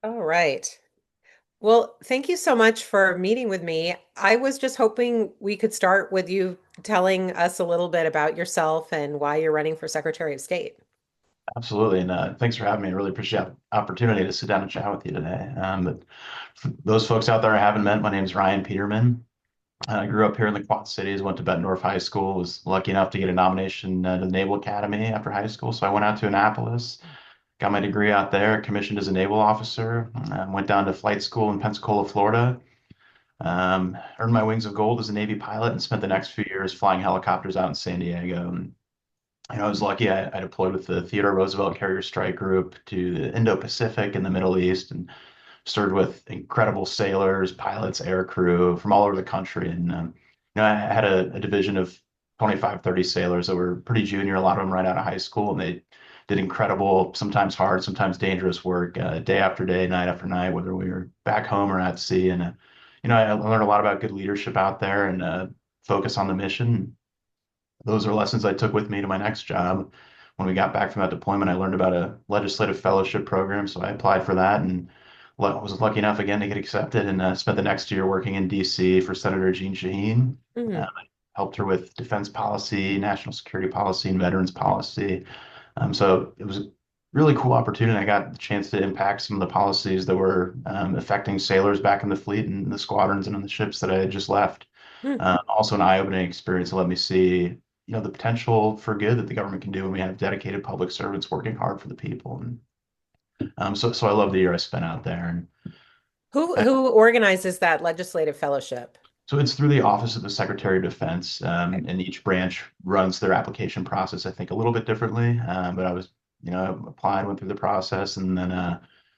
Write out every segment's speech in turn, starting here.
All right. Well, thank you so much for meeting with me. I was just hoping we could start with you telling us a little bit about yourself and why you're running for Secretary of State. Absolutely, and thanks for having me. I really appreciate the opportunity to sit down and chat with you today. But for those folks out there I haven't met, my name is Ryan Peterman. I grew up here in the Quad Cities, went to Bettendorf High School, was lucky enough to get a nomination to the Naval Academy after high school. So I went out to Annapolis, got my degree out there, commissioned as a naval officer, went down to flight school in Pensacola, Florida, earned my wings of gold as a Navy pilot, and spent the next few years flying helicopters out in San Diego. I was lucky. I deployed with the Theodore Roosevelt Carrier Strike Group to the Indo-Pacific and the Middle East, and served with incredible sailors, pilots, air crew from all over the country. And I had a division of 25, 30 sailors that were pretty junior, a lot of them right out of high school, and they did incredible, sometimes hard, sometimes dangerous work, day after day, night after night, whether we were back home or at sea. And I learned a lot about good leadership out there and focus on the mission. Those are lessons I took with me to my next job. When we got back from that deployment, I learned about a legislative fellowship program, so I applied for that and was lucky enough again to get accepted and spent the next year working in DC for Senator Jeanne Shaheen. Mhm. I helped her with defense policy, national security policy, and veterans policy. So it was a really cool opportunity. I got the chance to impact some of the policies that were affecting sailors back in the fleet and the squadrons and on the ships that I had just left. Hmm. Also an eye-opening experience to let me see, the potential for good that the government can do when we have dedicated public servants working hard for the people. And so I love the year I spent out there. And Who organizes that legislative fellowship? so it's through the Office of the Secretary of Defense, Okay. and each branch runs their application process, I think, a little bit differently. But I was, applied, went through the process, and then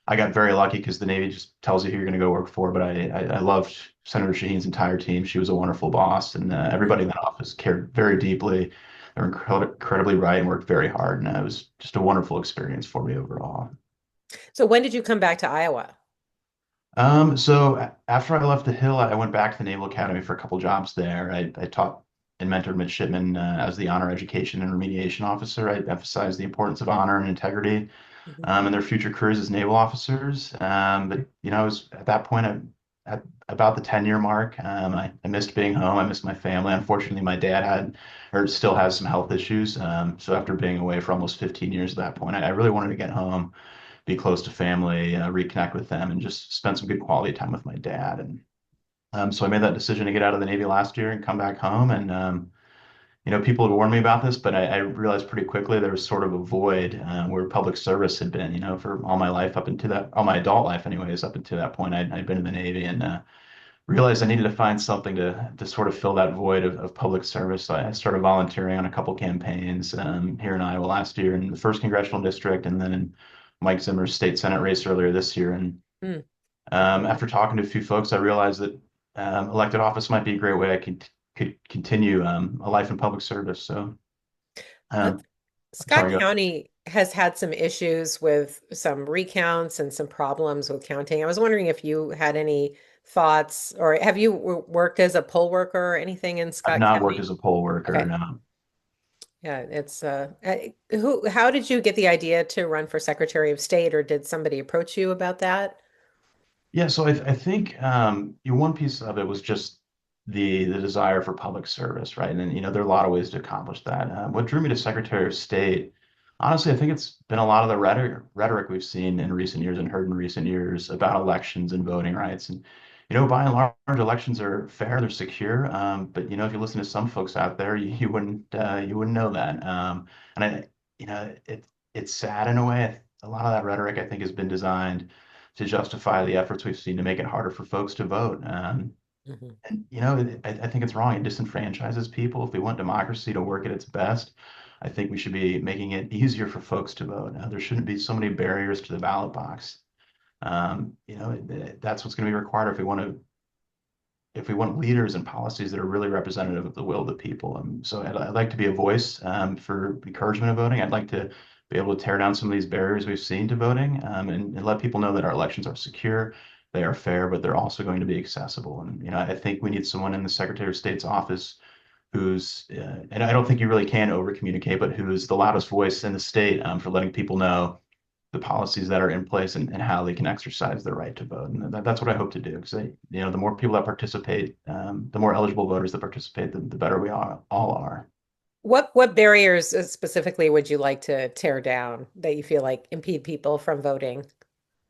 I got very lucky because the Navy just tells you who you're going to go work for. But I loved Senator Shaheen's entire team. She was a wonderful boss, and everybody in that office cared very deeply. They were incredibly bright and worked very hard, and it was just a wonderful experience for me overall. So when did you come back to Iowa? After I left the Hill, I went back to the Naval Academy for a couple jobs there. I taught and mentored midshipmen as the honor education and remediation officer. I emphasized the importance of honor and integrity Mhm. in their future careers as naval officers. But I was at that point at about the 10-year mark. I missed being home. I missed my family. Unfortunately, my dad had or still has some health issues. So after being away for almost 15 years at that point, I really wanted to get home, be close to family, reconnect with them, and just spend some good quality time with my dad. And so I made that decision to get out of the Navy last year and come back home. And people had warned me about this, but I realized pretty quickly there was sort of a void where public service had been. For all my life up until that, all my adult life, anyways, up until that point, I'd been in the Navy and realized I needed to find something to sort of fill that void of public service. So I started volunteering on a couple campaigns here in Iowa last year in the first congressional district, and then in Mike Zimmer's state senate race earlier this year. And Mm. after talking to a few folks, I realized that elected office might be a great way I could continue a life in public service. So, Let's, um, Scott sorry, go ahead. County has had some issues with some recounts and some problems with counting. I was wondering if you had any thoughts, or have you worked as a poll worker or anything in I've Scott not worked County? as a poll worker. Okay. No. Yeah, it's how did you get the idea to run for Secretary of State, or did somebody approach you about that? Yeah, so I think one piece of it was just the desire for public service, right? And there are a lot of ways to accomplish that. What drew me to Secretary of State, honestly, I think it's been a lot of the rhetoric we've seen in recent years and heard in recent years about elections and voting rights. And by and large, elections are fair, they're secure. But if you listen to some folks out there, you wouldn't know that. And it's sad in a way. A lot of that rhetoric, I think, has been designed to justify the efforts we've seen to make it harder for folks to vote. Mhm. And I think it's wrong. It disenfranchises people. If we want democracy to work at its best, I think we should be making it easier for folks to vote. There shouldn't be so many barriers to the ballot box. That's what's going to be required if we want leaders and policies that are really representative of the will of the people. So I'd like to be a voice for encouragement of voting. I'd like to be able to tear down some of these barriers we've seen to voting, and let people know that our elections are secure, they are fair, but they're also going to be accessible. And I think we need someone in the Secretary of State's office and I don't think you really can over communicate, but who's the loudest voice in the state for letting people know the policies that are in place and how they can exercise their right to vote. And that's what I hope to do because the more people that participate, the more eligible voters that participate, the better we all are. What barriers specifically would you like to tear down that you feel like impede people from voting?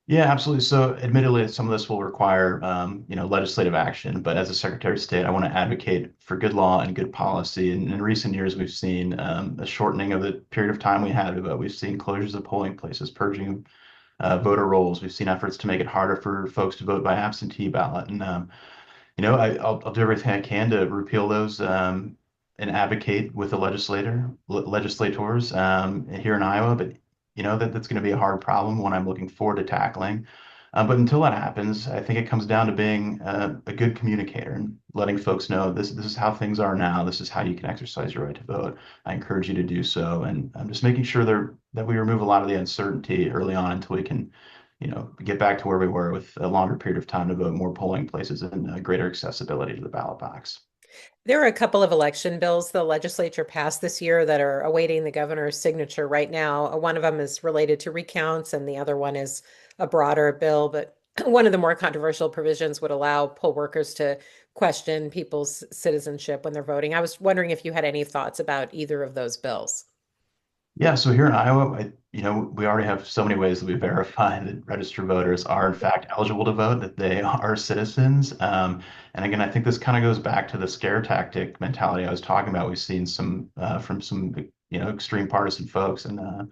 Yeah, absolutely. So, admittedly, some of this will require, legislative action. But as a Secretary of State, I want to advocate for good law and good policy. And in recent years, we've seen a shortening of the period of time we had to vote. We've seen closures of polling places, purging voter rolls. We've seen efforts to make it harder for folks to vote by absentee ballot. And I'll do everything I can to repeal those and advocate with the legislators here in Iowa. But that's going to be a hard problem, one I'm looking forward to tackling. But until that happens, I think it comes down to being a good communicator and letting folks know this is how things are now. This is how you can exercise your right to vote. I encourage you to do so, and I'm just making sure that we remove a lot of the uncertainty early on until we can get back to where we were with a longer period of time to vote, more polling places, and greater accessibility to the ballot box. There are a couple of election bills the legislature passed this year that are awaiting the governor's signature right now. One of them is related to recounts, and the other one is a broader bill. But one of the more controversial provisions would allow poll workers to question people's citizenship when they're voting. I was wondering if you had any thoughts about either of those bills. Yeah, so here in Iowa, we already have so many ways that we verify that registered voters are in fact eligible to vote, that they are citizens. And again, I think this kind of goes back to the scare tactic mentality I was talking about. We've seen some from some extreme partisan folks, and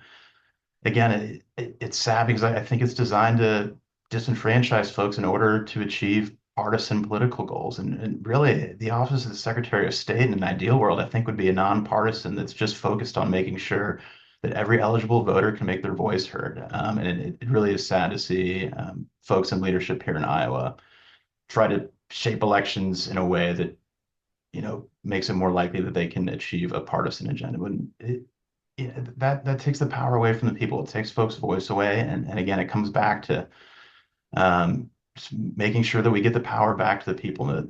again, it's sad because I think it's designed to disenfranchise folks in order to achieve partisan political goals. And really, the office of the Secretary of State in an ideal world, I think, would be a nonpartisan that's just focused on making sure that every eligible voter can make their voice heard. And it really is sad to see folks in leadership here in Iowa try to shape elections in a way that makes it more likely that they can achieve a partisan agenda. When that takes the power away from the people. It takes folks' voice away, and again, it comes back to making sure that we get the power back to the people, and that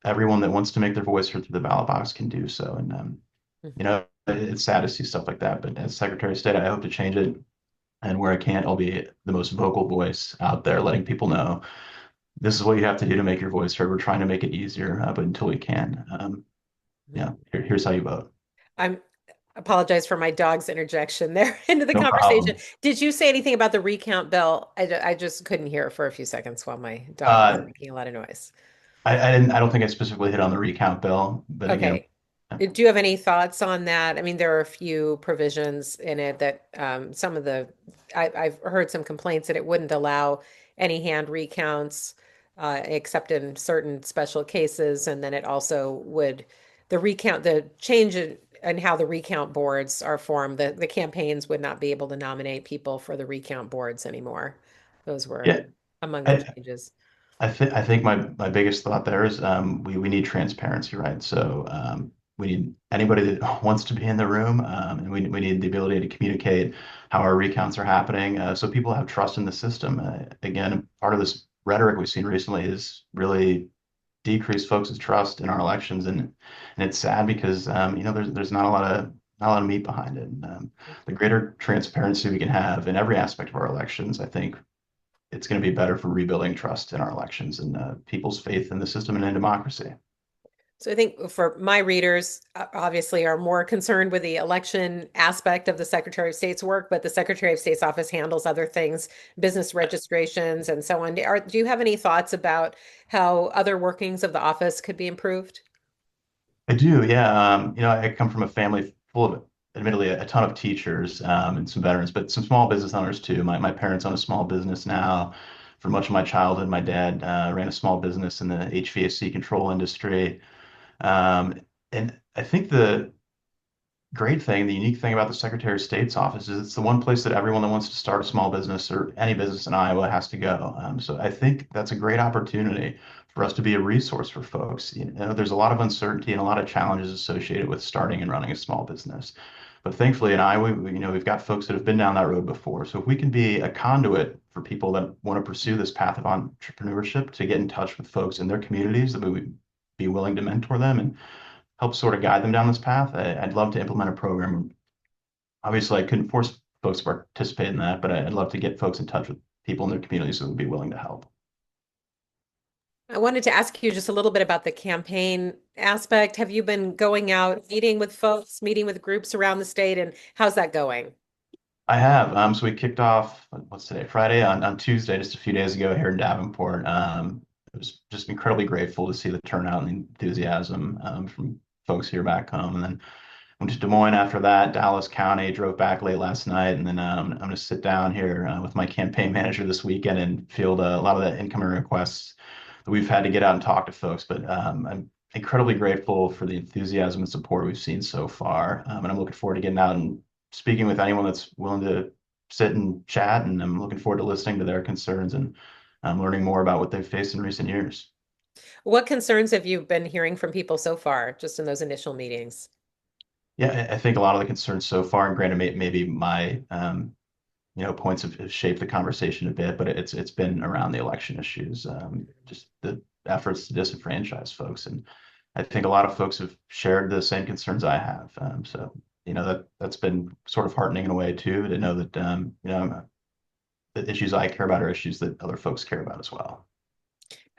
everyone that wants to make their voice heard through the ballot box can do so. And it's sad to see stuff like that. But as Secretary of State, I hope to change it. And where I can't, I'll be the most vocal voice out there, letting people know this is what you have to do to make your voice heard. We're trying to make it easier, but until we can, here's how you vote. I'm apologize for my dog's interjection there into the No conversation. problem. Did you say anything about the recount bill? I just couldn't hear it for a few seconds while my dog was Uh, making a lot of noise. I don't think I specifically hit on the recount bill, but again, Okay. Do you have any thoughts on that? I mean, there are a few provisions in it that some of I've heard some complaints that it wouldn't allow any hand recounts except in certain special cases. And then it also would, the change in how the recount boards are formed, the campaigns would not be able to nominate people for the recount boards anymore. Those were yeah, among the I, changes. I think my biggest thought there is we need transparency, right? So we need anybody that wants to be in the room, and we need the ability to communicate how our recounts are happening, so people have trust in the system. Again, part of this rhetoric we've seen recently is really decreased folks' trust in our elections, and it's sad because there's not a lot of meat behind it. And, the greater transparency we can have in every aspect of our elections, I think it's going to be better for rebuilding trust in our elections and people's faith in the system and in democracy. So I think for my readers, obviously are more concerned with the election aspect of the Secretary of State's work, but the Secretary of State's office handles other things, business registrations and so on. Do you have any thoughts about how other workings of the office could be improved? I do, yeah. I come from a family full of, admittedly, a ton of teachers and some veterans, but some small business owners too. My parents own a small business now. For much of my childhood, my dad ran a small business in the HVAC control industry. And I think the great thing, the unique thing about the Secretary of State's office is it's the one place that everyone that wants to start a small business or any business in Iowa has to go. So I think that's a great opportunity for us to be a resource for folks. There's a lot of uncertainty and a lot of challenges associated with starting and running a small business. But thankfully in Iowa, we've got folks that have been down that road before. So if we can be a conduit for people that want to pursue this path of entrepreneurship to get in touch with folks in their communities, that we would be willing to mentor them and help sort of guide them down this path. I'd love to implement a program. Obviously, I couldn't force folks participate in that, but I'd love to get folks in touch with people in their communities who would be willing to help. I wanted to ask you just a little bit about the campaign aspect. Have you been going out, meeting with folks, meeting with groups around the state, and how's that going? I have. So we kicked off, what's today, Friday, on Tuesday, just a few days ago here in Davenport. It was just incredibly grateful to see the turnout and the enthusiasm from folks here back home. And then went to Des Moines after that, Dallas County, drove back late last night. And then I'm going to sit down here with my campaign manager this weekend and field a lot of the incoming requests that we've had to get out and talk to folks. But I'm incredibly grateful for the enthusiasm and support we've seen so far. And I'm looking forward to getting out and speaking with anyone that's willing to sit and chat. And I'm looking forward to listening to their concerns and learning more about what they've faced in recent years. What concerns have you been hearing from people so far, just in those initial meetings? Yeah, I think a lot of the concerns so far, and granted, maybe my points have shaped the conversation a bit, but it's been around the election issues, just the efforts to disenfranchise folks, and I think a lot of folks have shared the same concerns I have. So that's been sort of heartening in a way too, to know that the issues I care about are issues that other folks care about as well.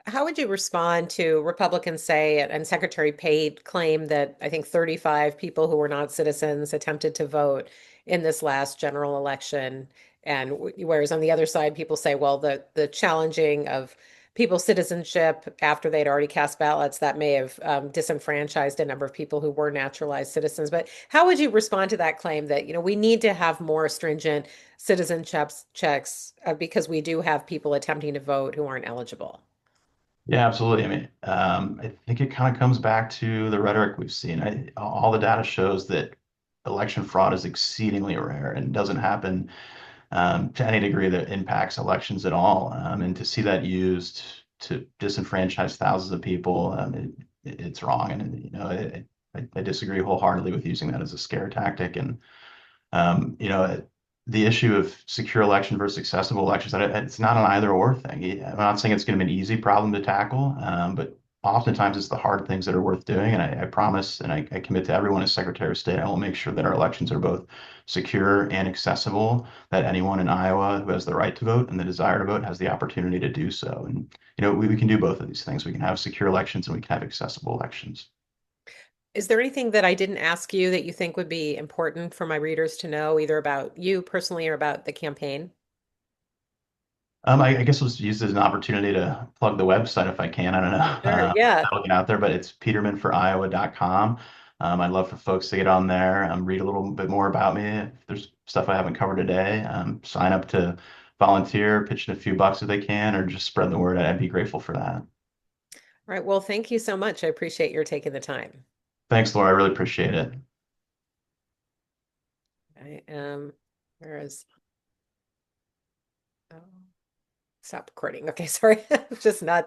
How would you respond to Republicans say, and Secretary Pate claim that I think 35 people who were not citizens attempted to vote in this last general election? And whereas on the other side, people say, well, the challenging of people's citizenship after they'd already cast ballots, that may have disenfranchised a number of people who were naturalized citizens. But how would you respond to that claim that, we need to have more stringent checks because we do have people attempting to vote who aren't eligible? Yeah, absolutely. I mean, I think it kind of comes back to the rhetoric we've seen. All the data shows that election fraud is exceedingly rare and doesn't happen to any degree that impacts elections at all. And to see that used to disenfranchise thousands of people, it's wrong. And I disagree wholeheartedly with using that as a scare tactic. And the issue of secure election versus accessible elections, it's not an either or thing. I'm not saying it's going to be an easy problem to tackle, but oftentimes it's the hard things that are worth doing. And I promise and I commit to everyone as Secretary of State, I will make sure that our elections are both secure and accessible, that anyone in Iowa who has the right to vote and the desire to vote has the opportunity to do so. And, we can do both of these things. We can have secure elections and we can have accessible elections. Is there anything that I didn't ask you that you think would be important for my readers to know, either about you personally or about the campaign? I guess I'll just use this as an opportunity to plug the website if I can. I don't know Sure. if Yeah. that'll get out there, but it's petermanforiowa.com. I'd love for folks to get on there, read a little bit more about me. If there's stuff I haven't covered today, sign up to volunteer, pitch in a few bucks if they can, or just spread the word. I'd be grateful for that. All right. Well, thank you so much. I appreciate your taking the time. Thanks, Laura. I really appreciate it. I am, where is, oh, stop recording. Okay, sorry. Just not